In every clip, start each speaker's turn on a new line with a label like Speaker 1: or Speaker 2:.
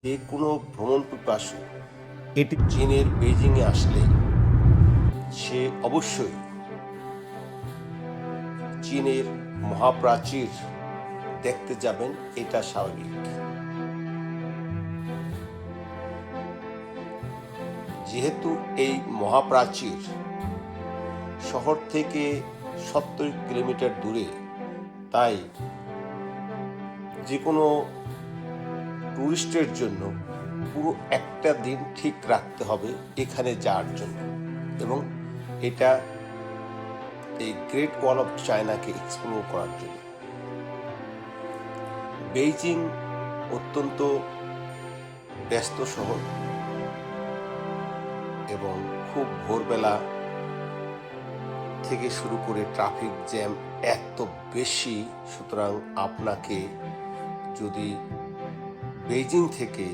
Speaker 1: যে কোনো ভ্রমণ পিপাসু এটি চীনের বেইজিংয়ে আসলে সে অবশ্যই চীনের মহাপ্রাচীর দেখতে যাবেন, এটা স্বাভাবিক। যেহেতু এই মহাপ্রাচীর শহর থেকে 70 কিলোমিটার দূরে, তাই যে কোনো টুরিস্টের জন্য পুরো একটা দিন ঠিক রাখতে হবে এখানে যাওয়ার জন্য, এবং এটা এই গ্রেট ওয়াল অফ চায়নাকে এক্সপ্লোর করার জন্য। বেইজিং অত্যন্ত ব্যস্ত শহর এবং খুব ভোরবেলা থেকে শুরু করে ট্রাফিক জ্যাম এত বেশি, সুতরাং আপনাকে যদি বেইজিং থেকে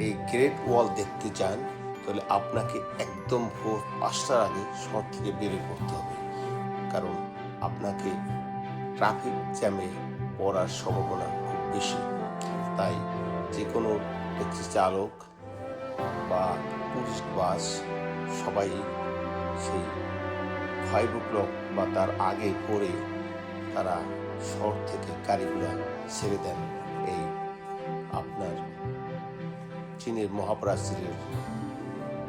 Speaker 1: এই গ্রেট ওয়াল দেখতে চান তাহলে আপনাকে একদম ভোর 5টার আগে শহর থেকে বেরিয়ে পড়তে হবে, কারণ আপনাকে ট্রাফিক জ্যামে পড়ার সম্ভাবনা খুব বেশি। তাই যে কোনো ট্যাক্সি চালক বা টুরিস্ট বাস সবাই সেই 5 o'clock বা তার আগে করে তারা শহর থেকে গাড়িগুলো ছেড়ে দেন এই আপনার চীনের মহাপ্রাচীরের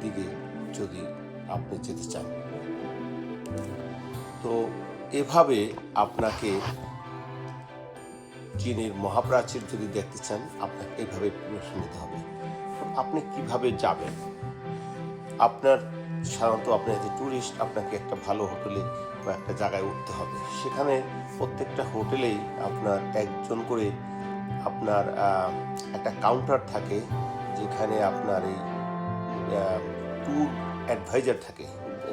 Speaker 1: দিকে যদি আপনি যেতে চান। তো এভাবে আপনাকে চীনের মহাপ্রাচীর যদি দেখতে চান আপনাকে এইভাবে প্রিপারেশন নিতে হবে। আপনি কিভাবে যাবেন? আপনার সাধারণত আপনি যে ট্যুরিস্ট, আপনাকে একটা ভালো হোটেলে বা একটা জায়গায় উঠতে হবে। সেখানে প্রত্যেকটা হোটেলেই আপনার একজন করে আপনার একটা কাউন্টার থাকে, যেখানে আপনার এই ট্যুর অ্যাডভাইজার থাকে,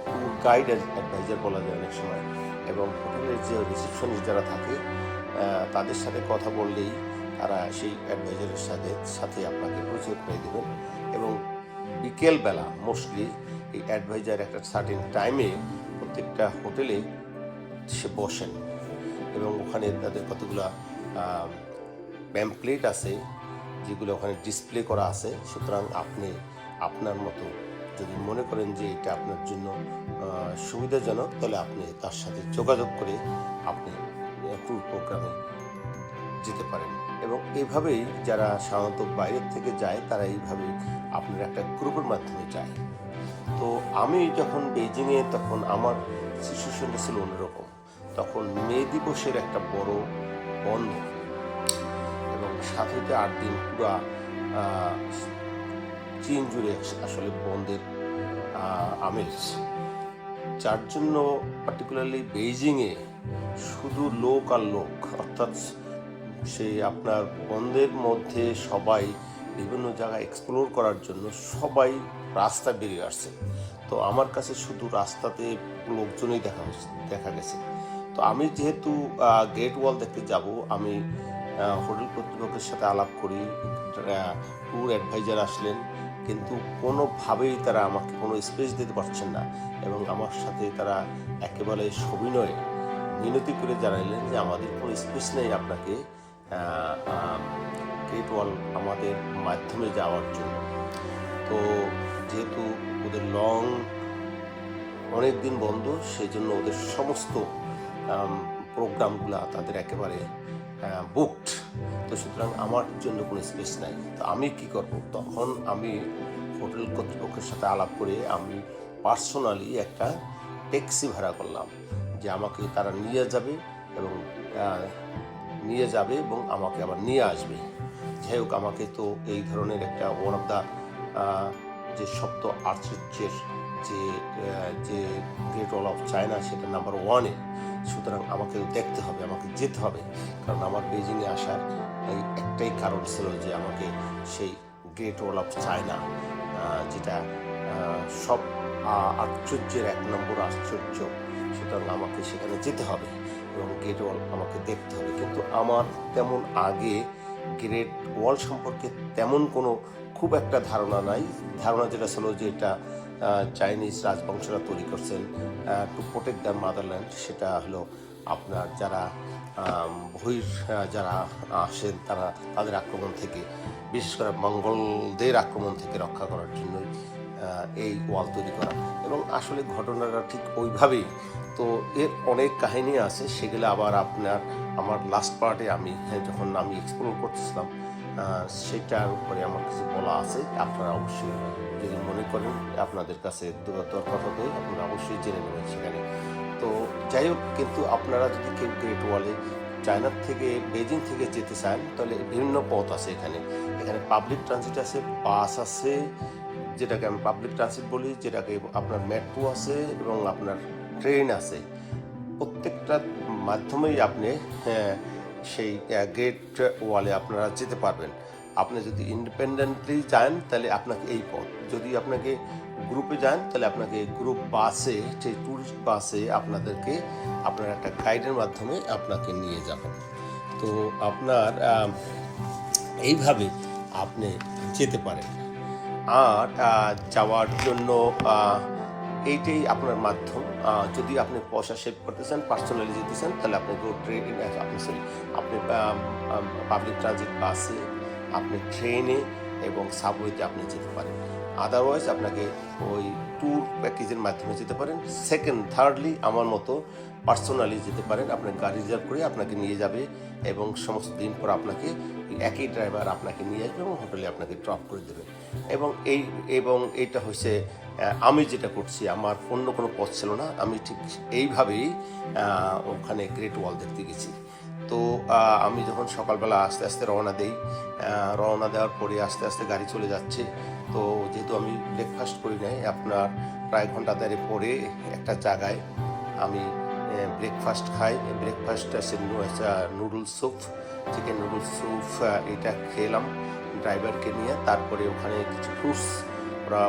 Speaker 1: ট্যুর গাইড অ্যাডভাইজার বলা যায় অনেক সময়। এবং হোটেলের যে রিসেপশনিস্ট যারা থাকে তাদের সাথে কথা বললেই তারা সেই অ্যাডভাইজারের সাথে আপনাকে পরিচয় করে দেবেন। এবং বিকেলবেলা মোস্টলি এই অ্যাডভাইজার একটা সার্টেন টাইমে প্রত্যেকটা হোটেলে সে বসেন, এবং ওখানে তাদের কতগুলো প্যাম্পলেট আছে যেগুলো ওখানে ডিসপ্লে করা আছে। সুতরাং আপনি আপনার মতো যদি মনে করেন যে এটা আপনার জন্য সুবিধাজনক, তাহলে আপনি তার সাথে যোগাযোগ করে আপনি ট্যুর প্রোগ্রামে যেতে পারেন। এবং এইভাবেই যারা সাধারণত বাইরের থেকে যায় তারা এইভাবেই আপনার একটা গ্রুপের মাধ্যমে যায়। তো আমি যখন বেইজিংয়ে, তখন আমার সিচুয়েশনটা ছিল অন্যরকম। তখন মে দিবসের একটা বড় বন্ধ, এবং 7 থেকে 8 দিন পুরা চীন জুড়ে আসলে বন্ধের আমেজ, যার জন্য পার্টিকুলারলি বেইজিংয়ে শুধু লোক আর লোক, অর্থাৎ সেই আপনার বন্ধের মধ্যে সবাই বিভিন্ন জায়গায় এক্সপ্লোর করার জন্য সবাই রাস্তা বেরিয়ে আসছে। তো আমার কাছে শুধু রাস্তাতে লোকজনই দেখা গেছে। তো আমি যেহেতু গ্রেট ওয়াল দেখতে যাব, আমি হোটেল কর্তৃপক্ষের সাথে আলাপ করি, ট্যুর অ্যাডভাইজার আসলেন, কিন্তু কোনোভাবেই তারা আমাকে কোনো স্পেস দিতে পারছেন না। এবং আমার সাথে তারা একেবারে সবিনয়ে মিনতি করে জানাইলেন যে আমাদের কোনো স্পেস নেই আপনাকে গ্রেট ওয়াল আমাদের মাধ্যমে যাওয়ার জন্য। তো যেহেতু ওদের অনেক দিন বন্ধ, সেই জন্য ওদের সমস্ত প্রোগ্রামগুলো তাদের একেবারে বুকড। তো সুতরাং আমার জন্য কোনো স্পেস নাই। তো আমি কি করব? তখন আমি হোটেল কর্তৃপক্ষের সাথে আলাপ করে আমি পার্সোনালি একটা ট্যাক্সি ভাড়া করলাম, যে আমাকে তারা নিয়ে যাবে এবং আমাকে আবার নিয়ে আসবে। যাই হোক, আমাকে তো এই ধরনের একটা ওয়ান অফ দ্য যে সপ্ত আশ্চর্যের যে গ্রেট ওয়াল অফ চায়না, সেটা নাম্বার 1-এ। সুতরাং আমাকে দেখতে হবে, আমাকে যেতে হবে, কারণ আমার বেইজিংয়ে আসার এই একটাই কারণ ছিল যে আমাকে সেই গ্রেট ওয়াল অফ চায়না, যেটা সব আশ্চর্যের 1 নম্বর আশ্চর্য, সুতরাং আমাকে সেখানে যেতে হবে এবং গ্রেট ওয়াল আমাকে দেখতে হবে। কিন্তু আমার তেমন আগে গ্রেট ওয়াল সম্পর্কে তেমন কোনো খুব একটা ধারণা নাই। ধারণা যেটা ছিল যে এটা চাইনিজ রাজবংশরা তৈরি করছেন টু প্রোটেক্ট দ্য মাদারল্যান্ড। সেটা হলো আপনার যারা বহির যারা আসেন তাদের আক্রমণ থেকে, বিশেষ করে মঙ্গলদের আক্রমণ থেকে রক্ষা করার জন্যই এই ওয়াল তৈরি করা। এবং আসলে ঘটনাটা ঠিক ওইভাবেই। তো এর অনেক কাহিনী আছে, সেগুলো আবার আমার লাস্ট পার্টে যখন আমি এক্সপ্লোর করতেছিলাম সেটার উপরে আমার কিছু বলা আছে। আপনারা অবশ্যই যদি মনে করেন আপনাদের কাছে দরকার হবে, আপনারা অবশ্যই জেনে নেবেন সেখানে। তো যাই হোক, কিন্তু আপনারা যদি কেউ গ্রেট ওয়ালে চায়নার থেকে, বেজিং থেকে যেতে চান, তাহলে বিভিন্ন পথ আছে এখানে পাবলিক ট্রানজিট আছে, বাস আছে, যেটাকে আমি পাবলিক ট্রানজিট বলি, যেটাকে আপনার মেট্রো আছে, এবং আপনার ট্রেন আছে। প্রত্যেকটা মাধ্যমেই আপনি সেই গ্রেট ওয়ালে আপনারা যেতে পারবেন। আপনি যদি ইন্ডিপেন্ডেন্টলি যান তাহলে আপনাকে এই পথ, যদি আপনাকে গ্রুপে যান তাহলে আপনাকে গ্রুপ বাসে, সেই ট্যুরিস্ট বাসে আপনার একটা গাইডের মাধ্যমে আপনাকে নিয়ে যাবেন। তো আপনার এইভাবে আপনি যেতে পারেন। আর যাওয়ার জন্য এইটাই আপনার মাধ্যম। যদি আপনি পয়সা সেভ করতে চান, পার্সোনালি যেতে চান, তাহলে আপনি পাবলিক ট্রানজিট বাসে, আপনি ট্রেনে এবং সাবওয়েতে আপনি যেতে পারেন। আদারওয়াইজ আপনাকে ওই ট্যুর প্যাকেজের মাধ্যমে যেতে পারেন। থার্ডলি আমার মতো পার্সোনালি যেতে পারেন। আপনার গাড়ি রিজার্ভ করে আপনাকে নিয়ে যাবে এবং সমস্ত দিন পর আপনাকে একই ড্রাইভার আপনাকে নিয়ে আসবে এবং হোটেলে আপনাকে ড্রপ করে দেবে। এবং এইটা হচ্ছে আমি যেটা করছি, আমার অন্য কোনো পথ ছিল না। আমি ঠিক এইভাবেই ওখানে গ্রেট ওয়াল দেখতে গেছি। তো আমি যখন সকালবেলা আস্তে আস্তে রওনা দেওয়ার পরে আস্তে আস্তে গাড়ি চলে যাচ্ছে। তো যেহেতু আমি ব্রেকফাস্ট করি নাই, আপনার প্রায় ঘন্টা দেড়েক পরে একটা জায়গায় আমি ব্রেকফাস্ট খাই। ব্রেকফাস্ট আছে noodles soup, chicken noodles soup, এটা খেলাম ড্রাইভারকে নিয়ে। তারপরে ওখানে কিছু ফ্রুটস,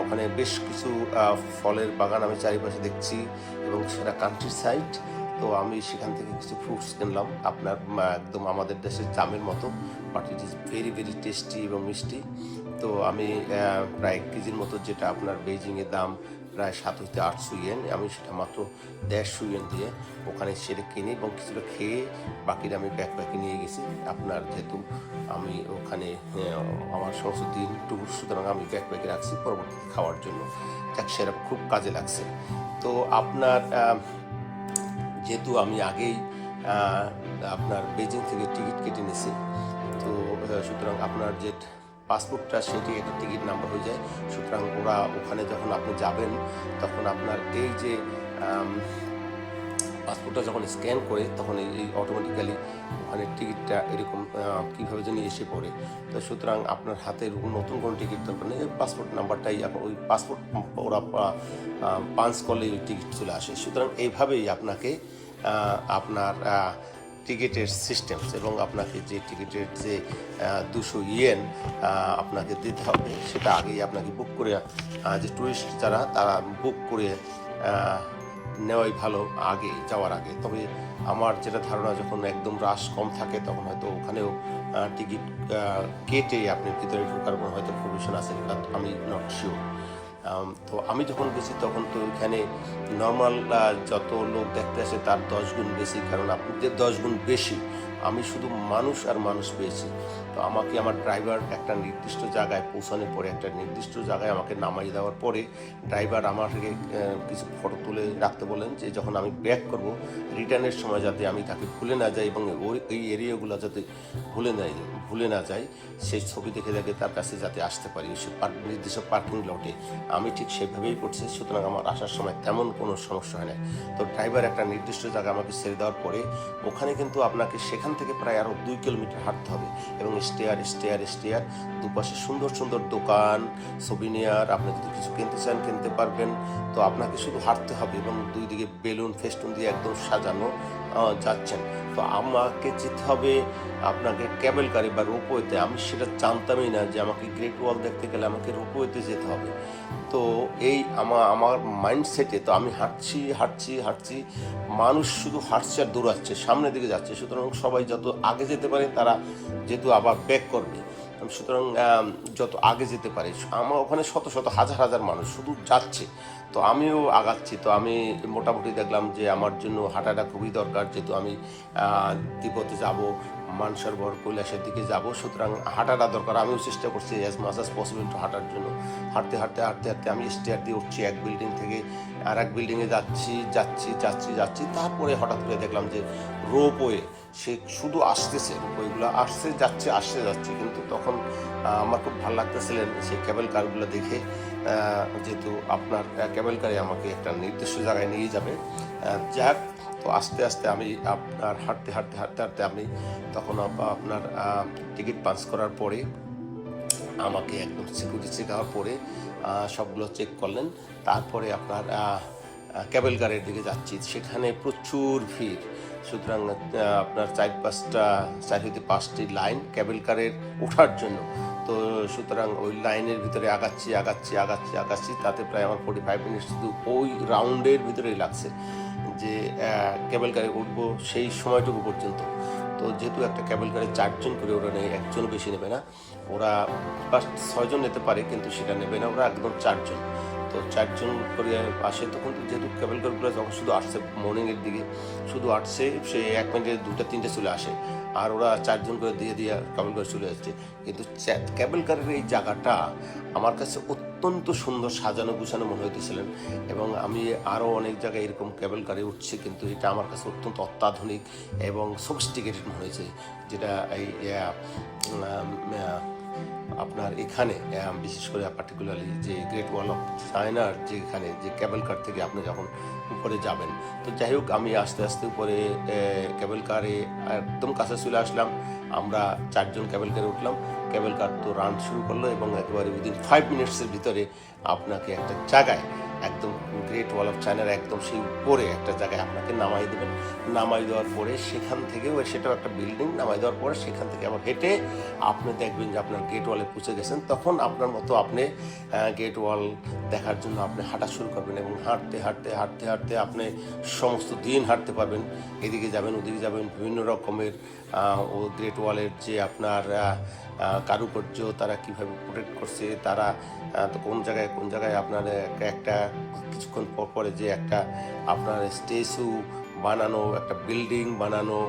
Speaker 1: ওখানে বেশ কিছু ফলের বাগান আমি চারিপাশে দেখছি এবং সেটা কান্ট্রি সাইড। তো আমি সেখান থেকে কিছু ফ্রুটস কিনলাম, আপনার একদম আমাদের দেশের জামের মতো, but it is very very tasty এবং মিষ্টি। তো আমি প্রায় 1 কেজির মতো, যেটা আপনার বেইজিংয়ের দাম প্রায় 7 হইতে 800 ইয়েন, আমি সেটা মাত্র 150 ইয়েন দিয়ে ওখানে সেটা কিনি এবং কিছুটা খেয়ে বাকিটা আমি ব্যাকপ্যাকে নিয়ে গেছি। আপনার যেহেতু আমি ওখানে আমার সমস্ত দিন ট্যুর, সুতরাং আমি ব্যাকপ্যাকে রাখছি পরবর্তীতে খাওয়ার জন্য। যাক, সেটা খুব কাজে লাগছে। তো আপনার যেহেতু আমি আগেই আপনার বেজিং থেকে টিকিট কেটে নিয়েছি, তো সুতরাং আপনার যে পাসপোর্টটা সেটি একটা টিকিট নাম্বার হয়ে যায়। সুতরাং ওরা ওখানে যখন আপনি যাবেন তখন আপনার এই যে পাসপোর্টটা যখন স্ক্যান করে তখন এই অটোমেটিক্যালি ওখানে টিকিটটা এরকম কীভাবে যেন এসে পড়ে। তো সুতরাং আপনার হাতে নতুন কোনো টিকিট দরকার নেই, পাসপোর্ট নাম্বারটাই ওই পাসপোর্ট ওরা পাঞ্চ করলে ওই টিকিট চলে আসে। সুতরাং এইভাবেই আপনাকে আপনার টিকিটের সিস্টেমস এবং আপনাকে যে টিকিটের যে 200 ইয়েন আপনাকে দিতে হবে, সেটা আগেই আপনাকে বুক করে, যে টুরিস্ট যারা তারা বুক করে নেওয়াই ভালো আগে যাওয়ার আগে। তবে আমার যেটা ধারণা, যখন একদম রাশ কম থাকে তখন হয়তো ওখানেও টিকিট কেটে আপনি ভিতরে ঢোকার কোনো হয়তো প্রভিশন আছে, আমি নট শিওর। তো আমি যখন গেছি তখন তো ওইখানে নর্মাল যত লোক দেখতে আসে তার 10 গুণ বেশি, কারণ আপনাদের 10 গুণ বেশি। আমি শুধু মানুষ আর মানুষ পেয়েছি। তো আমাকে আমার ড্রাইভার একটা নির্দিষ্ট জায়গায় পৌঁছানোর পরে, একটা নির্দিষ্ট জায়গায় আমাকে নামাই দেওয়ার পরে ড্রাইভার আমাকে কিছু ফটো তুলে রাখতে বলেন, যে যখন আমি ব্যাক করব রিটার্নের সময় যাতে আমি তাকে ভুলে না যাই এবং ওই এরিয়াগুলো যাতে ভুলে না যাই, সেই ছবি দেখে তার কাছে যাতে আসতে পারি সে নির্দিষ্ট পার্কিং লটে। আমি ঠিক সেভাবেই করছি, সুতরাং আমার আসার সময় তেমন কোনো সমস্যা হয় না। তো ড্রাইভার একটা নির্দিষ্ট জায়গা আমাকে ছেড়ে দেওয়ার পরে ওখানে কিন্তু আপনাকে সেখান থেকে প্রায় আরও 2 কিলোমিটার হাঁটতে হবে এবং স্টেয়ার দুপাশে সুন্দর সুন্দর দোকান, সোভিনিয়ার, আপনি যদি কিছু কিনতে চান কিনতে পারবেন। তো আপনাকে শুধু হাঁটতে হবে এবং 2 দিকে বেলুন ফেস্টুন দিয়ে একদম সাজানো যাচ্ছেন। তো আমাকে যেতে হবে আপনাকে ক্যাবেল কারি বা রোপওয়েতে। আমি সেটা জানতামই না যে আমাকে গ্রেট ওয়াল দেখতে গেলে আমাকে রোপওয়েতে যেতে হবে। তো এই আমার মাইন্ডসেটে তো আমি হাঁটছি, মানুষ শুধু হাঁটছে আর দৌড়াচ্ছে, সামনের দিকে যাচ্ছে। সুতরাং সবাই যত আগে যেতে পারে তারা যেহেতু আবার ব্যাক করবে, সুতরাং যত আগে যেতে পারি, আমার ওখানে শত শত হাজার হাজার মানুষ শুধু যাচ্ছে, তো আমিও আগাচ্ছি। তো আমি মোটামুটি দেখলাম যে আমার জন্য হাঁটাটা খুবই দরকার, যেহেতু আমি তিব্বতে যাব, মানসরোবর কৈলাসের দিকে যাব, সুতরাং হাঁটাটা দরকার। আমিও চেষ্টা করছি অ্যাজ মাচ অ্যাজ পসিবল একটু হাঁটার জন্য। হাঁটতে হাঁটতে হাঁটতে হাঁটতে আমি স্টেয়ার দিয়ে উঠছি, এক বিল্ডিং থেকে আর এক বিল্ডিংয়ে যাচ্ছি যাচ্ছি যাচ্ছি যাচ্ছি তারপরে হঠাৎ করে দেখলাম যে রোপওয়ে, সে শুধু আসতেছে, রোপওয়েগুলো আসছে যাচ্ছে আসছে যাচ্ছে। কিন্তু তখন আমার খুব ভালো লাগতেছিলেন সেই কেবল কারগুলো দেখে, যেহেতু আপনার কেবল কারে আমাকে একটা নির্দিষ্ট জায়গায় নিয়ে যাবে। যাক, তো আস্তে আস্তে আমি আপনার হাঁটতে হাঁটতে হাঁটতে হাঁটতে আমি তখন আপনার টিকিট পাঞ্চ করার পরে আমাকে একদম সিকিউরিটি চেক হওয়ার পরে সবগুলো চেক করলেন। তারপরে আপনার কেবল কারের দিকে যাচ্ছি, সেখানে প্রচুর ভিড়। সুতরাং আপনার 4-5টি লাইন কেবল কারের ওঠার জন্য। তো সুতরাং ওই লাইনের ভিতরে আগাচ্ছি আগাচ্ছি আগাচ্ছি আগাচ্ছি, তাতে প্রায় আমার 45 মিনিট শুধু ওই রাউন্ডের ভিতরেই লাগছে যে কেবল কারে উঠবো সেই সময়টুকু পর্যন্ত। তো যেহেতু একটা কেবল কারে 4 জন করে ওরা নেই, একজন বেশি নেবে না, ওরা 6 জন নিতে পারে, কিন্তু সেটা নেবে না, ওরা একদম 4 জন। তো 4 জন করে আসে, তখন যেহেতু কেবল কারগুলো যখন শুধু আসছে মর্নিংয়ের দিকে, শুধু আসছে, সে 1 মিনিটে 2টা-3টে চলে আসে, আর ওরা 4 জন করে দিয়ে দিয়ে কেবল কার চলে আসছে। কিন্তু কেবল কারের এই জায়গাটা আমার কাছে অত্যন্ত সুন্দর সাজানো গুছানো মনে হইতেছিলেন, এবং আমি আরও অনেক জায়গায় এরকম কেবল কারে উঠছি, কিন্তু এটা আমার কাছে অত্যন্ত অত্যাধুনিক এবং সফিস্টিকেটেড মনে হয়েছে। যেটা এই আপনার এখানে বিশেষ করে পার্টিকুলারলি যে গ্রেট ওয়াল অফ চায়নার যেখানে যে কেবল কার থেকে আপনি যখন উপরে যাবেন। তো যাই হোক, আমি আস্তে আস্তে উপরে কেবল কারে একদম কাছে চলে আসলাম। আমরা 4 জন কেবল কারে উঠলাম। কেবল কার তো রান শুরু করলো, এবং একেবারে উইদিন 5 মিনিটসের ভিতরে আপনাকে একটা জায়গায়, একদম গ্রেট ওয়াল অফ চায়নার একদম সেই উপরে একটা জায়গায় আপনাকে নামাই দেবেন। নামাই দেওয়ার পরে সেখান থেকেও, সেটাও একটা বিল্ডিং, নামাই দেওয়ার পরে সেখান থেকে আবার হেঁটে আপনি দেখবেন যে আপনার গেট ওয়ালে পৌঁছে গেছেন। তখন আপনার মতো আপনি গেট ওয়াল দেখার জন্য আপনি হাঁটা শুরু করবেন, এবং হাঁটতে হাঁটতে হাঁটতে হাঁটতে আপনি সমস্ত দিন হাঁটতে পারবেন। এদিকে যাবেন ওদিকে যাবেন, বিভিন্ন রকমের ও গ্রেট ওয়ালের যে আপনার কারুকার্য, তারা কীভাবে প্রোটেক্ট করছে, তারা তো কোন জায়গায় আপনার একটা কিছুক্ষণ পর পরে যে একটা আপনার স্ট্যাচু বানানো, একটা বিল্ডিং বানানো,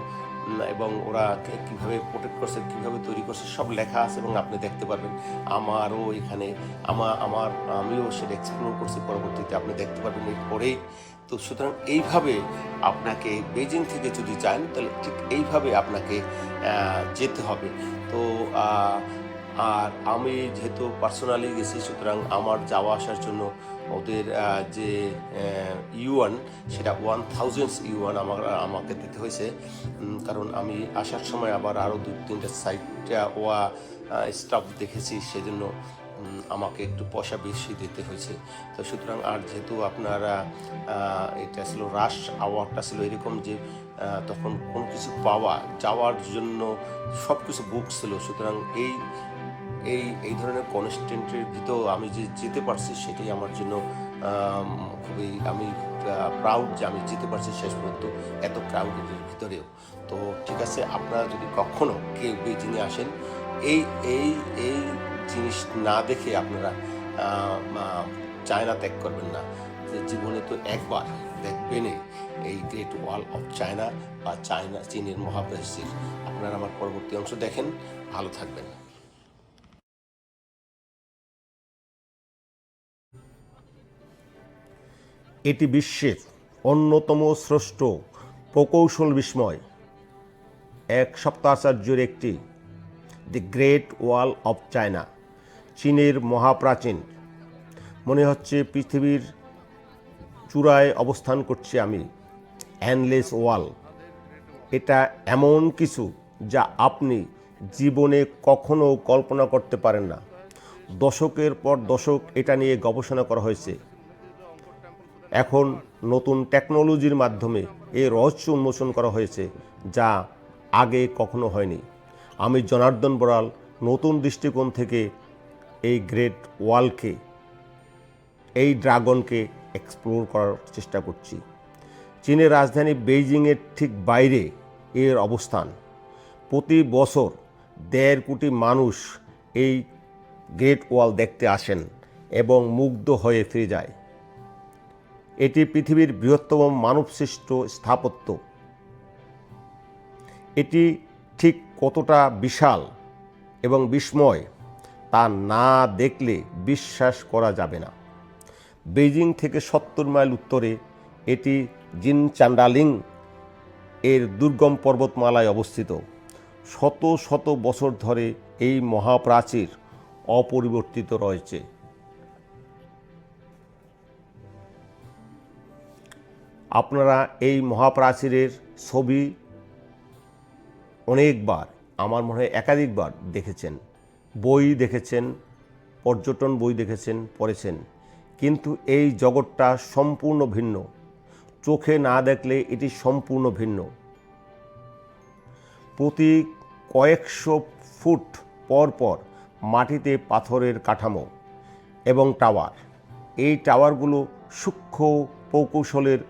Speaker 1: এবং ওরা কীভাবে প্রোটেক্ট করছে, কীভাবে তৈরি করছে, সব লেখা আছে, এবং আপনি দেখতে পারবেন। আমারও এখানে আমিও সেটা এক্সপ্লোর করছি, পরবর্তীতে আপনি দেখতে পারবেন এরপরেই। তো সুতরাং এইভাবে আপনাকে বেজিং থেকে যদি যান, তাহলে ঠিক এইভাবে আপনাকে যেতে হবে। তো আর আমি যেহেতু পার্সোনালি গেছি, সুতরাং আমার যাওয়া আসার জন্য ওদের যে ইউয়ান, সেটা 1000 ইউয়ান আমাকে দিতে হয়েছে। কারণ আমি আসার সময় আবার আরও 2-3টা সাইডটা স্টাফ দেখেছি, সেজন্য আমাকে একটু পয়সা বেশি দিতে হয়েছে। তো সুতরাং, আর যেহেতু আপনারা এটা ছিল রাশ আওয়ারটা ছিল এরকম যে তখন কোনো কিছু যাওয়ার জন্য সব কিছু বুক ছিল। সুতরাং এই ধরনের কনস্ট্যান্টের ভিতর আমি যে যেতে পারছি, সেটাই আমার জন্য খুবই, আমি প্রাউড যে আমি যেতে পারছি শেষ পর্যন্ত এত ক্রাউডের ভিতরেও। তো ঠিক আছে, আপনারা যদি কখনো কেউ বেজিংয়ে আসেন, এই এই এই জিনিস না দেখে আপনারা চায়না ত্যাগ করবেন না। যে জীবনে তো একবার দেখবেনই এই গ্রেট ওয়াল অফ চায়না বা চীনের মহাপ্রাচীর। আপনারা আমার পরবর্তী অংশ দেখেন, ভালো থাকবেন।
Speaker 2: এটি বিশ্বের অন্যতম শ্রেষ্ঠ প্রকৌশল বিস্ময়, এক সপ্তাহাচার্যের একটি, দি গ্রেট ওয়াল অফ চায়না, চীনের মহাপ্রাচীন। মনে হচ্ছে পৃথিবীর চূড়ায় অবস্থান করছি আমি। এন্ডলেস ওয়াল, এটা এমন কিছু যা আপনি জীবনে কখনো কল্পনা করতে পারেন না। দশকের পর দশক এটা নিয়ে গবেষণা করা হয়েছে। এখন নতুন টেকনোলজির মাধ্যমে এই রহস্য উন্মোচন করা হয়েছে, যা আগে কখনো হয়নি। আমি জনার্দন বড়াল নতুন দৃষ্টিকোণ থেকে এই গ্রেট ওয়ালকে, এই ড্রাগনকে এক্সপ্লোর করার চেষ্টা করছি। চীনের রাজধানী বেইজিংয়ের ঠিক বাইরে এর অবস্থান। প্রতি বছর 1.5 কোটি মানুষ এই গ্রেট ওয়াল দেখতে আসেন এবং মুগ্ধ হয়ে ফিরে যায়। এটি পৃথিবীর বৃহত্তম মানবসৃষ্ট স্থাপত্য। এটি ঠিক কতটা বিশাল এবং বিস্ময় তা না দেখলে বিশ্বাস করা যাবে না। বেইজিং থেকে 70 মাইল উত্তরে এটি জিনচান্ডালিং এর দুর্গম পর্বতমালায় অবস্থিত। শত শত বছর ধরে এই মহাপ্রাচীর অপরিবর্তিত রয়েছে। আপনারা এই মহাপ্রাচীরের ছবি অনেকবার, আমার মনে হয় একাধিকবার দেখেছেন, বই দেখেছেন, পর্যটন বই দেখেছেন, পড়েছেন, কিন্তু এই জগৎটা সম্পূর্ণ ভিন্ন। চোখে না দেখলে এটি সম্পূর্ণ ভিন্ন। প্রতি কয়েকশো ফুট পর পর মাটিতে পাথরের কাঠামো এবং টাওয়ার। এই টাওয়ারগুলো সূক্ষ্ম প্রকৌশলের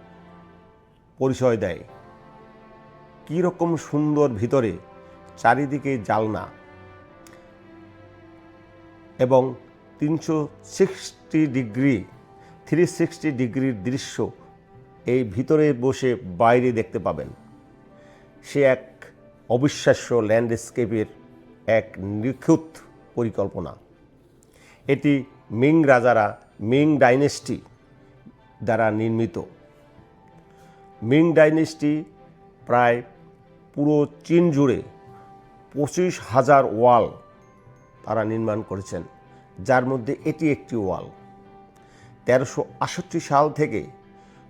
Speaker 2: পরিচয় দেয়। কীরকম সুন্দর ভিতরে, চারিদিকে জালনা এবং 360 ডিগ্রির দৃশ্য এই ভিতরে বসে বাইরে দেখতে পাবেন। সে এক অবিশ্বাস্য ল্যান্ডস্কেপের এক নিখুঁত পরিকল্পনা। এটি মিং রাজারা, মিং ডাইনেস্টি দ্বারা নির্মিত। মিং ডাইনেস্টি প্রায় পুরো চীন জুড়ে 25,000 ওয়াল তারা নির্মাণ করেছেন, যার মধ্যে এটি একটি ওয়াল। 1368 সাল থেকে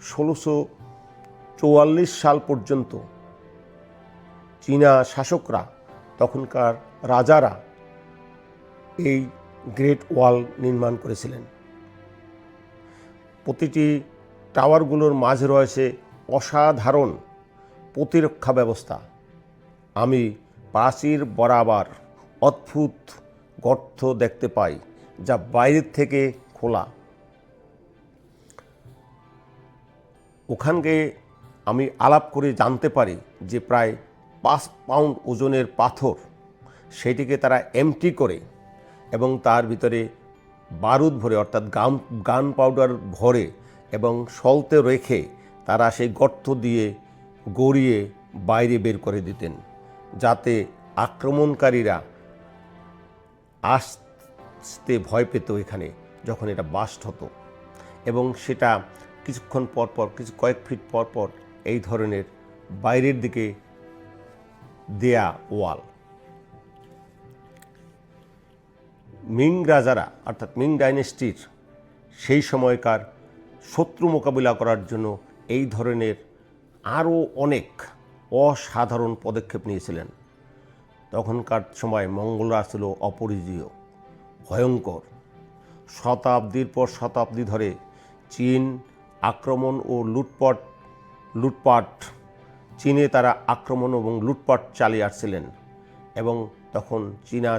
Speaker 2: 1644 সাল পর্যন্ত চীনা শাসকরা, তখনকার রাজারা এই গ্রেট ওয়াল নির্মাণ করেছিলেন। প্রতিটি টাওয়ারগুলোর মাঝে রয়েছে অসাধারণ প্রতিরক্ষা ব্যবস্থা। আমি প্রাচীর বরাবর অদ্ভুত গর্ত দেখতে পাই, যা বাইরের থেকে খোলা। ওখানকে আমি আলাপ করে জানতে পারি যে প্রায় 5 পাউন্ড ওজনের পাথর, সেটিকে তারা এমটি করে এবং তার ভিতরে বারুদ ভরে, অর্থাৎ গান পাউডার ভরে এবং সলতে রেখে তারা সেই গর্ত দিয়ে গড়িয়ে বাইরে বের করে দিতেন, যাতে আক্রমণকারীরা আসতে ভয় পেত এখানে যখন এটা বাস্ট হতো। এবং সেটা কিছুক্ষণ পরপর, কয়েক ফিট পরপর এই ধরনের বাইরের দিকে দেয়া ওয়াল। মিং রাজারা, অর্থাৎ মিং ডাইনেস্টির সেই সময়কার শত্রু মোকাবিলা করার জন্য এই ধরনের আরও অনেক অসাধারণ পদক্ষেপ নিয়েছিলেন। তখনকার সময় মঙ্গলরা ছিল অপরিজীয়, ভয়ঙ্কর। শতাব্দীর পর শতাব্দী ধরে চীন আক্রমণ ও লুটপাট চীনে তারা আক্রমণ এবং লুটপাট চালিয়ে আসছিলেন। এবং তখন চীনা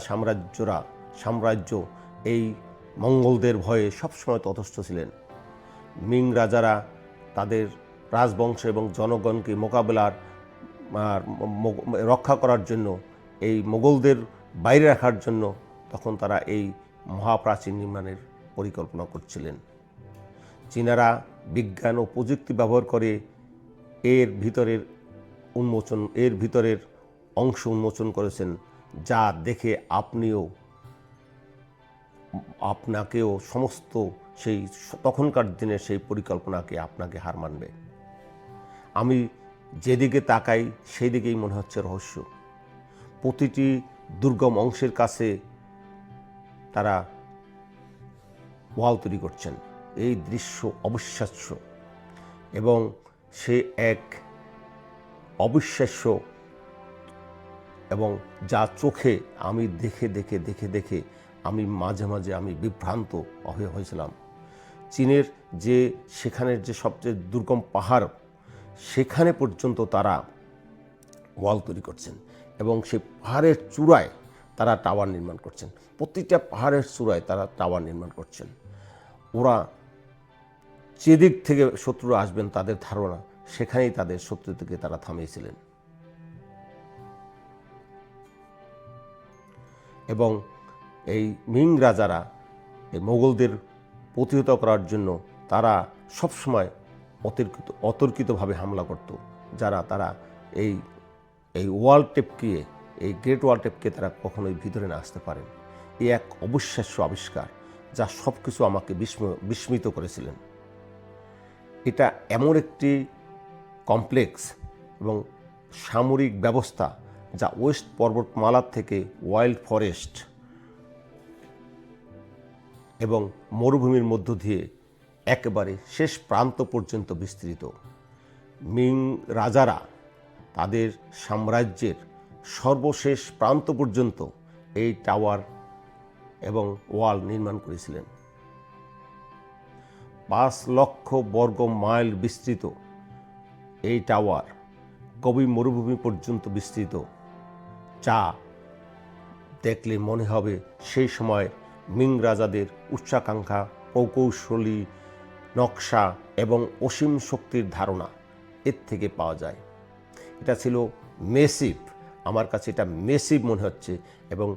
Speaker 2: সাম্রাজ্য এই মঙ্গলদের ভয়ে সবসময় তটস্থ ছিলেন। মিং রাজারা তাদের রাজবংশ এবং জনগণকে রক্ষা করার জন্য, এই মোগলদের বাইরে রাখার জন্য তখন তারা এই মহাপ্রাচীর নির্মাণের পরিকল্পনা করছিলেন। চীনারা বিজ্ঞান ও প্রযুক্তি ব্যবহার করে এর ভিতরের অংশ উন্মোচন করেছেন, যা দেখে আপনাকেও সমস্ত সেই তখনকার দিনের সেই পরিকল্পনাকে আপনাকে হার মানবে। আমি যেদিকে তাকাই সেই দিকেই মনে হচ্ছে রহস্য। প্রতিটি দুর্গম অংশের কাছে তারা ওয়াল তৈরি করছেন। এই দৃশ্য অবিশ্বাস্য এবং সে এক অবিশ্বাস্য, এবং যা চোখে আমি দেখে আমি মাঝে মাঝে বিভ্রান্ত হয়েছিলাম। চীনের সেখানের যে সবচেয়ে দুর্গম পাহাড়, সেখানে পর্যন্ত তারা ওয়াল তৈরি করছেন এবং সেই পাহাড়ের চূড়ায় তারা টাওয়ার নির্মাণ করছেন। প্রতিটা পাহাড়ের চূড়ায় তারা টাওয়ার নির্মাণ করছেন। ওরা যেদিক থেকে শত্রু আসবেন তাদের ধারণা, সেখানেই তাদের শত্রু থেকে তারা থামিয়েছিলেন। এবং এই মিং রাজারা এই মোগলদের প্রতিহত করার জন্য তারা সবসময় অতর্কিতভাবে হামলা করত, তারা এই এই ওয়াল টেপকিয়ে, এই গ্রেট ওয়াল টেপকে তারা কখনোই ভিতরে না আসতে পারেন। এই এক অবিশ্বাস্য আবিষ্কার যা সব কিছু আমাকে বিস্মিত করেছিলেন। এটা এমন একটি কমপ্লেক্স এবং সামরিক ব্যবস্থা যা ওয়েস্ট পর্বতমালার থেকে ওয়াইল্ড ফরেস্ট এবং মরুভূমির মধ্য দিয়ে একেবারে শেষ প্রান্ত পর্যন্ত বিস্তৃত। মিং রাজারা তাদের সাম্রাজ্যের সর্বশেষ প্রান্ত পর্যন্ত এই টাওয়ার এবং ওয়াল নির্মাণ করেছিলেন। 5 লক্ষ বর্গ মাইল বিস্তৃত এই টাওয়ার কবি মরুভূমি পর্যন্ত বিস্তৃত, যা দেখলে মনে হবে সেই সময় মিং রাজাদের উচ্চাকাঙ্ক্ষা, প্রকৌশলী নকশা এবং অসীম শক্তির ধারণা এর থেকে পাওয়া যায়। এটা ছিল মেসিভ, আমার কাছে এটা মেসিভ মনে হচ্ছে এবং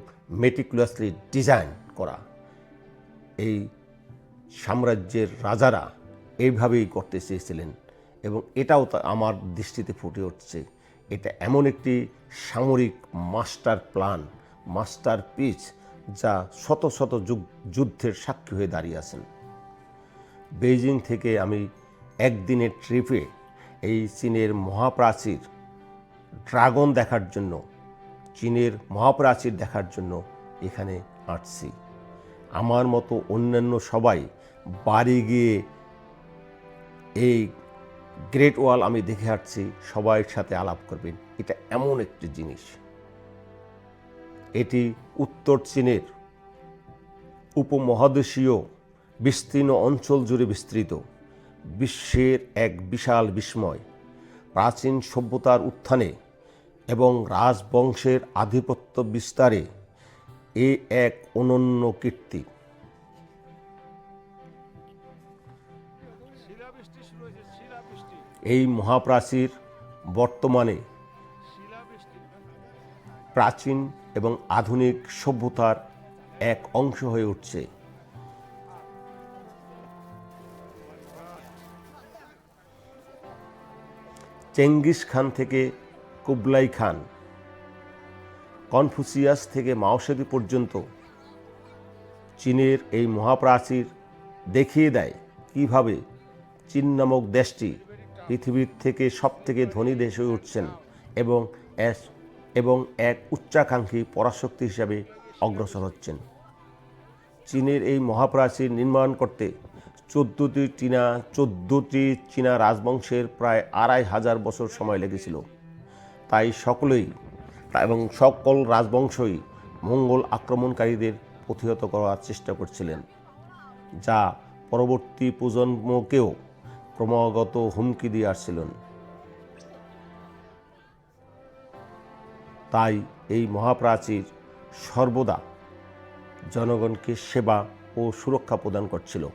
Speaker 2: মেটিকুলাসলি ডিজাইন করা। এই সাম্রাজ্যের রাজারা এইভাবেই করতে চেয়েছিলেন এবং এটাও আমার দৃষ্টিতে ফুটে উঠছে। এটা এমন একটি সামরিক মাস্টার প্ল্যান, মাস্টার পিস, যা শত শত যুদ্ধের সাক্ষী হয়ে দাঁড়িয়ে আছেন। বেইজিং থেকে আমি একদিনের ট্রিপে এই চীনের মহাপ্রাচীর ড্রাগন দেখার জন্য, চীনের মহাপ্রাচীর দেখার জন্য এখানে আসছি। আমার মতো অন্যান্য সবাই বাড়ি গিয়ে এই গ্রেট ওয়াল আমি দেখে আসছি, সবাই সাথে আলাপ করবেন। এটা এমন একটি জিনিস, এটি উত্তর চীনের উপমহাদেশীয় বিস্তীর্ণ অঞ্চল জুড়ে বিস্তৃত বিশ্বের এক বিশাল বিস্ময়। প্রাচীন সভ্যতার উত্থানে এবং রাজবংশের আধিপত্য বিস্তারে এ এক অনন্য কীর্তি। এই মহাপ্রাচীর বর্তমানে প্রাচীন এবং আধুনিক সভ্যতার এক অংশ হয়ে উঠছে। চেঙ্গিস খান থেকে কুবলাই খান, কনফুসিয়াস থেকে মাও সেতু পর্যন্ত চীনের এই মহাপ্রাচীর দেখিয়ে দেয় কিভাবে চীন নামক দেশটি পৃথিবীর থেকে সবথেকে ধনী দেশ হয়ে উঠছেন এবং এক উচ্চাকাঙ্ক্ষী পরাশক্তি হিসাবে অগ্রসর হচ্ছেন। চীনের এই মহাপ্রাচীর নির্মাণ করতে 14টি চীনা রাজবংশের প্রায় 2500 বছর সময় লেগেছিল। তাই সকল রাজবংশই মঙ্গল আক্রমণকারীদের প্রতিহত করার চেষ্টা করছিলেন, যা পরবর্তী প্রজন্মকেও ক্রমাগত হুমকি দিয়ে আসছিলেন। তাই এই মহাপ্রাচীর সর্বদা জনগণকে সেবা ও সুরক্ষা প্রদান করছিল।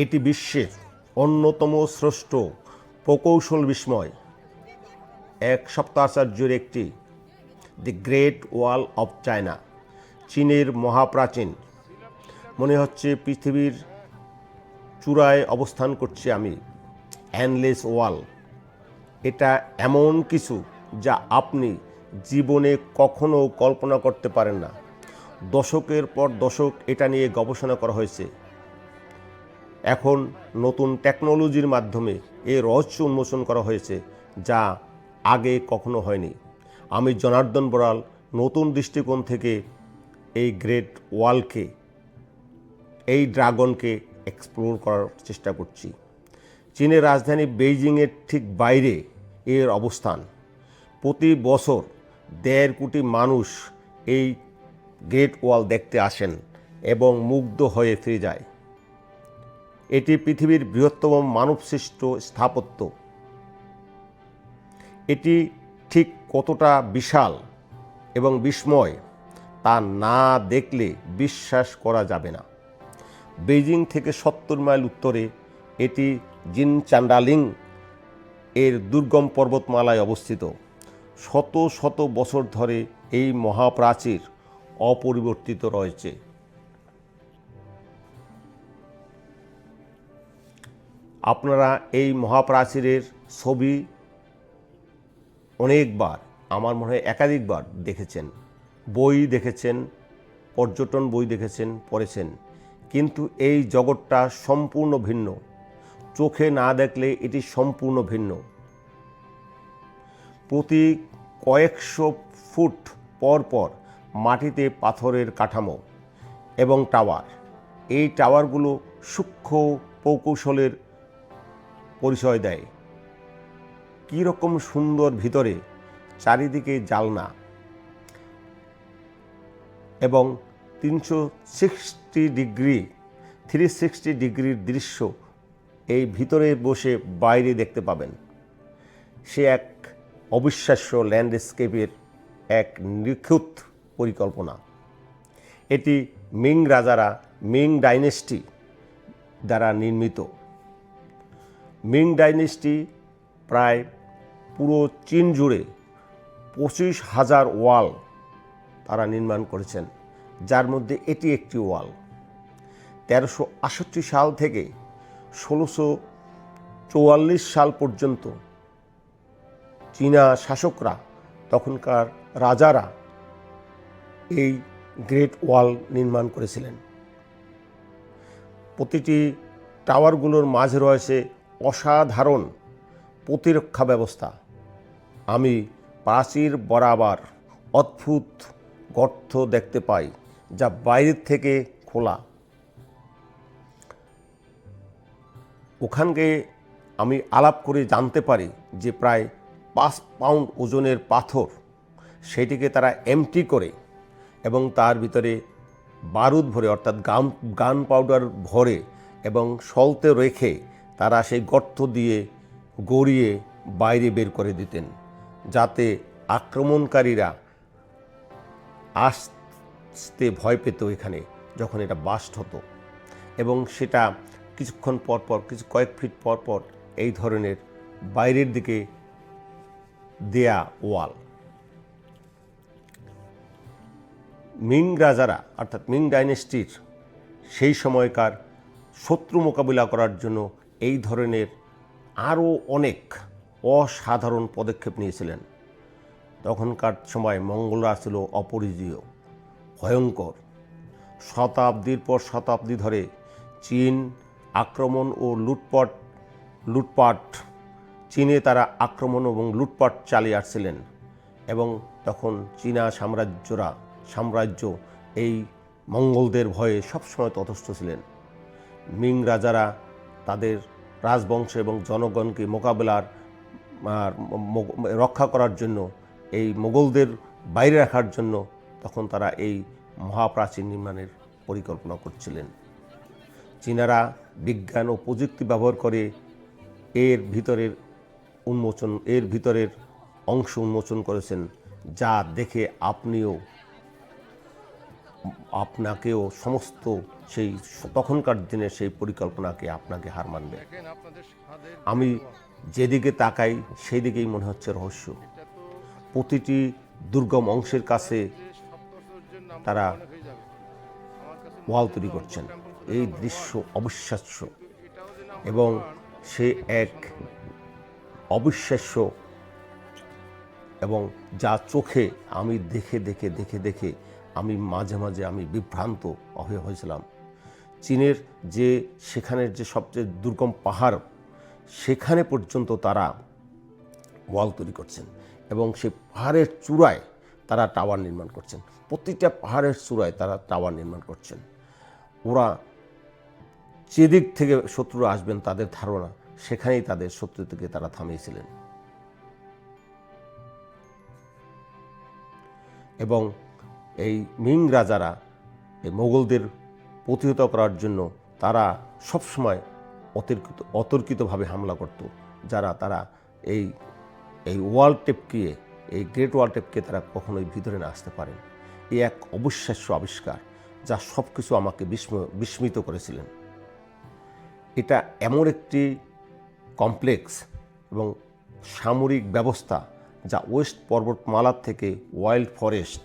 Speaker 2: এটি বিশ্বের অন্যতম শ্রেষ্ঠ প্রকৌশল বিস্ময়, এক সপ্তাহাচার্যের একটি, দি গ্রেট ওয়াল অফ চায়না। চীনের মহাপ্রাচীন, মনে হচ্ছে পৃথিবীর চূড়ায় অবস্থান করছি আমি। এন্ডলেস ওয়াল, এটা এমন কিছু যা আপনি জীবনে কখনো কল্পনা করতে পারেন না। দশকের পর দশক এটা নিয়ে গবেষণা করা হয়েছে। এখন নতুন টেকনোলজির মাধ্যমে এর রহস্য উন্মোচন করা হয়েছে, যা আগে কখনো হয়নি। আমি জনার্দন বড়াল নতুন দৃষ্টিকোণ থেকে এই গ্রেট ওয়ালকে, এই ড্রাগনকে এক্সপ্লোর করার চেষ্টা করছি। চীনের রাজধানী বেইজিংয়ের ঠিক বাইরে এর অবস্থান। প্রতি বছর 1.5 কোটি মানুষ এই গ্রেট ওয়াল দেখতে আসেন এবং মুগ্ধ হয়ে ফিরে যায়। এটি পৃথিবীর বৃহত্তম মানবসৃষ্ট স্থাপত্য। এটি ঠিক কতটা বিশাল এবং বিস্ময় তা না দেখলে বিশ্বাস করা যাবে না। বেইজিং থেকে 70 মাইল উত্তরে এটি জিনচান্ডালিং এর দুর্গম পর্বতমালায় অবস্থিত। শত শত বছর ধরে এই মহাপ্রাচীর অপরিবর্তিত রয়েছে। আপনারা এই মহাপ্রাচীরের ছবি অনেকবার, আমার মনে হয় একাধিকবার দেখেছেন, বই দেখেছেন, পর্যটন বই দেখেছেন, পড়েছেন, কিন্তু এই জগৎটা সম্পূর্ণ ভিন্ন। চোখে না দেখলে এটি সম্পূর্ণ ভিন্ন। প্রতি কয়েকশো ফুট পর পর মাটিতে পাথরের কাঠামো এবং টাওয়ার। এই টাওয়ারগুলো সূক্ষ্ম প্রকৌশলের পরিচয় দেয়। কীরকম সুন্দর ভিতরে, চারিদিকে জালনা এবং 360 ডিগ্রির দৃশ্য এই ভিতরে বসে বাইরে দেখতে পাবেন। সে এক অবিশ্বাস্য ল্যান্ডস্কেপের এক নিখুঁত পরিকল্পনা। এটি মিং রাজারা, মিং ডাইনেস্টি দ্বারা নির্মিত। মিং ডাইনেস্টি প্রায় পুরো চীন জুড়ে 25,000 ওয়াল তারা নির্মাণ করেছেন, যার মধ্যে এটি একটি ওয়াল। 1368 সাল থেকে 1644 সাল পর্যন্ত চীনা শাসকরা, তখনকার রাজারা এই গ্রেট ওয়াল নির্মাণ করেছিলেন। প্রতিটি টাওয়ারগুলোর মাঝে রয়েছে অসাধারণ প্রতিরক্ষা ব্যবস্থা। আমি প্রাচীর বরাবর অদ্ভুত গর্ত দেখতে পাই, যা বাইরের থেকে খোলা। ওখানকে আমি আলাপ করে জানতে পারি যে প্রায় 5 পাউন্ড ওজনের পাথর, সেটিকে তারা এমটি করে এবং তার ভিতরে বারুদ ভরে, অর্থাৎ গান পাউডার ভরে এবং সলতে রেখে তারা সেই গর্ত দিয়ে গড়িয়ে বাইরে বের করে দিতেন, যাতে আক্রমণকারীরা আসতে ভয় পেত এখানে যখন এটা বাস্ট হতো। এবং সেটা কিছুক্ষণ পরপর, কয়েক ফিট পরপর এই ধরনের বাইরের দিকে দেয়া ওয়াল। মিং রাজারা, অর্থাৎ মিং ডাইনেস্টির সেই সময়কার শত্রু মোকাবিলা করার জন্য এই ধরনের আরও অনেক অসাধারণ পদক্ষেপ নিয়েছিলেন। তখনকার সময় মঙ্গলরা ছিল অপরিজীয়, ভয়ঙ্কর। শতাব্দীর পর শতাব্দী ধরে চীন আক্রমণ ও লুটপাট চীনে তারা আক্রমণ এবং লুটপাট চালিয়ে আসছিলেন। এবং তখন চীনা সাম্রাজ্য এই মঙ্গলদের ভয়ে সবসময় তটস্থ ছিলেন। মিং রাজারা তাদের রাজবংশ এবং জনগণকে রক্ষা করার জন্য, এই মোগলদের বাইরে রাখার জন্য তখন তারা এই মহাপ্রাচীর নির্মাণের পরিকল্পনা করছিলেন। চীনারা বিজ্ঞান ও প্রযুক্তি ব্যবহার করে এর ভিতরের অংশ উন্মোচন করেছেন, যা দেখে আপনাকেও সমস্ত সেই তখনকার দিনের সেই পরিকল্পনাকে আপনাকে হার মানবে। আমি যেদিকে তাকাই সেই দিকেই মনে হচ্ছে রহস্য। প্রতিটি দুর্গম অংশের কাছে তারা ওয়াল তৈরি করছেন। এই দৃশ্য অবিশ্বাস্য এবং সে এক অবিশ্বাস্য, এবং যা চোখে আমি দেখে আমি মাঝে আমি বিভ্রান্ত হয়েছিলাম। চীনের সেখানের যে সবচেয়ে দুর্গম পাহাড়, সেখানে পর্যন্ত তারা ওয়াল তৈরি করছেন এবং সেই পাহাড়ের চূড়ায় তারা টাওয়ার নির্মাণ করছেন। প্রতিটা পাহাড়ের চূড়ায় তারা টাওয়ার নির্মাণ করছেন। ওরা যেদিক থেকে শত্রুরা আসবেন তাদের ধারণা, সেখানেই তাদের শত্রু থেকে তারা থামিয়েছিলেন। এবং এই মিং রাজারা এই মোগলদের প্রতিহত করার জন্য তারা সবসময় অতর্কিতভাবে হামলা করত। তারা এই ওয়াল টেপকিয়ে, এই গ্রেট ওয়াল টেপকে তারা কখনোই ভিতরে না আসতে পারেন। এই এক অবিশ্বাস্য আবিষ্কার যা সব কিছু আমাকে বিস্মিত করেছিলেন। এটা এমন একটি কমপ্লেক্স এবং সামরিক ব্যবস্থা যা ওয়েস্ট পর্বতমালার থেকে ওয়াইল্ড ফরেস্ট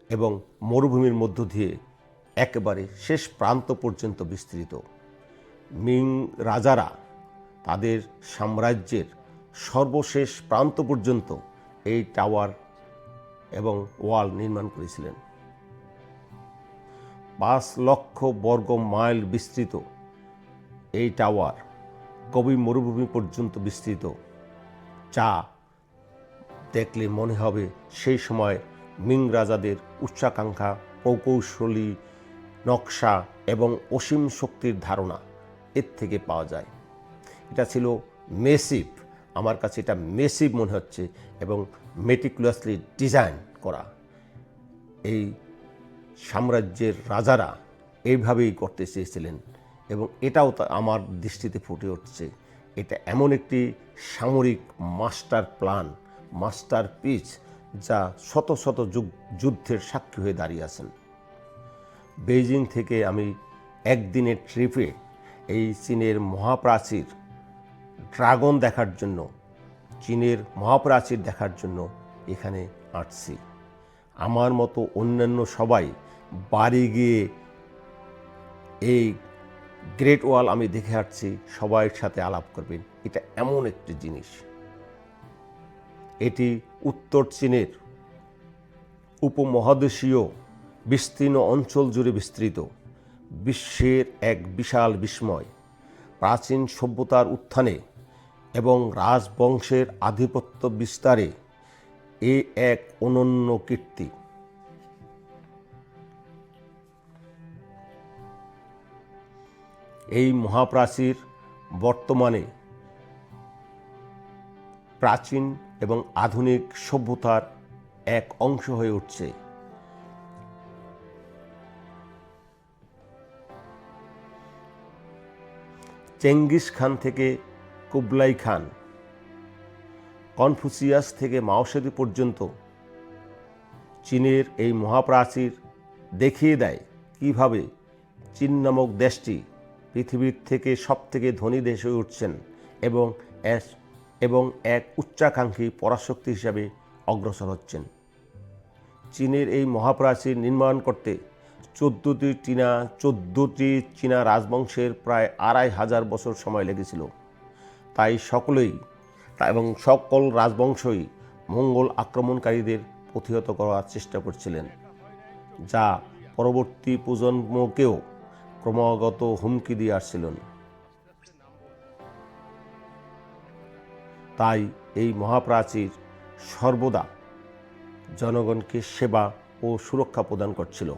Speaker 2: এবং মরুভূমির মধ্য দিয়ে একেবারে শেষ প্রান্ত পর্যন্ত বিস্তৃত। মিং রাজারা তাদের সাম্রাজ্যের সর্বশেষ প্রান্ত পর্যন্ত এই টাওয়ার এবং ওয়াল নির্মাণ করেছিলেন। 5 লক্ষ বর্গ মাইল বিস্তৃত এই টাওয়ার কবি মরুভূমি পর্যন্ত বিস্তৃত, যা দেখলে মনে হবে সেই সময় মিং রাজাদের উচ্চাকাঙ্ক্ষা, প্রকৌশলী নকশা এবং অসীম শক্তির ধারণা এর থেকে পাওয়া যায়। এটা ছিল মেসিভ, আমার কাছে এটা মেসিভ মনে হচ্ছে এবং মেটিকুলাসলি ডিজাইন করা। এই সাম্রাজ্যের রাজারা এইভাবেই করতে চেয়েছিলেন এবং এটাও আমার দৃষ্টিতে ফুটে উঠছে। এটা এমন একটি সামরিক মাস্টার প্ল্যান, মাস্টার পিস, যা শত শত যুদ্ধের সাক্ষী হয়ে দাঁড়িয়ে আছেন। বেইজিং থেকে আমি একদিনের ট্রিপে এই চীনের মহাপ্রাচীর ড্রাগন দেখার জন্য, চীনের মহাপ্রাচীর দেখার জন্য এখানে আসছি। আমার মতো অন্যান্য সবাই বাড়ি গিয়ে এই গ্রেট ওয়াল আমি দেখে আসছি, সবাইয়ের সাথে আলাপ করবেন। এটা এমন একটি জিনিস, এটি উত্তর চীনের উপমহাদেশীয় বিস্তীর্ণ অঞ্চল জুড়ে বিস্তৃত বিশ্বের এক বিশাল বিস্ময়। প্রাচীন সভ্যতার উত্থানে এবং রাজবংশের আধিপত্য বিস্তারে এ এক অনন্য কীর্তি। এই মহাপ্রাচীর বর্তমানে প্রাচীন এবং আধুনিক সভ্যতার এক অংশ হয়ে উঠছে। চেঙ্গিস খান থেকে কুবলাই খান, কনফুসিয়াস থেকে মাও সেতু পর্যন্ত চীনের এই মহাপ্রাচীর দেখিয়ে দেয় কিভাবে চীন নামক দেশটি পৃথিবীর থেকে সবথেকে ধনী দেশ হয়ে উঠছেন এবং এক উচ্চাকাঙ্ক্ষী পরাশক্তি হিসাবে অগ্রসর হচ্ছেন। চীনের এই মহাপ্রাচীর নির্মাণ করতে 14টি চীনা রাজবংশের প্রায় 2500 বছর সময় লেগেছিল। তাই সকল রাজবংশই মঙ্গল আক্রমণকারীদের প্রতিহত করার চেষ্টা করছিলেন, যা পরবর্তী প্রজন্মকেও ক্রমাগত হুমকি দিয়ে আসছিলেন। তাই এই মহাপ্রাচীর সর্বদা জনগণকে সেবা ও সুরক্ষা প্রদান করছিল।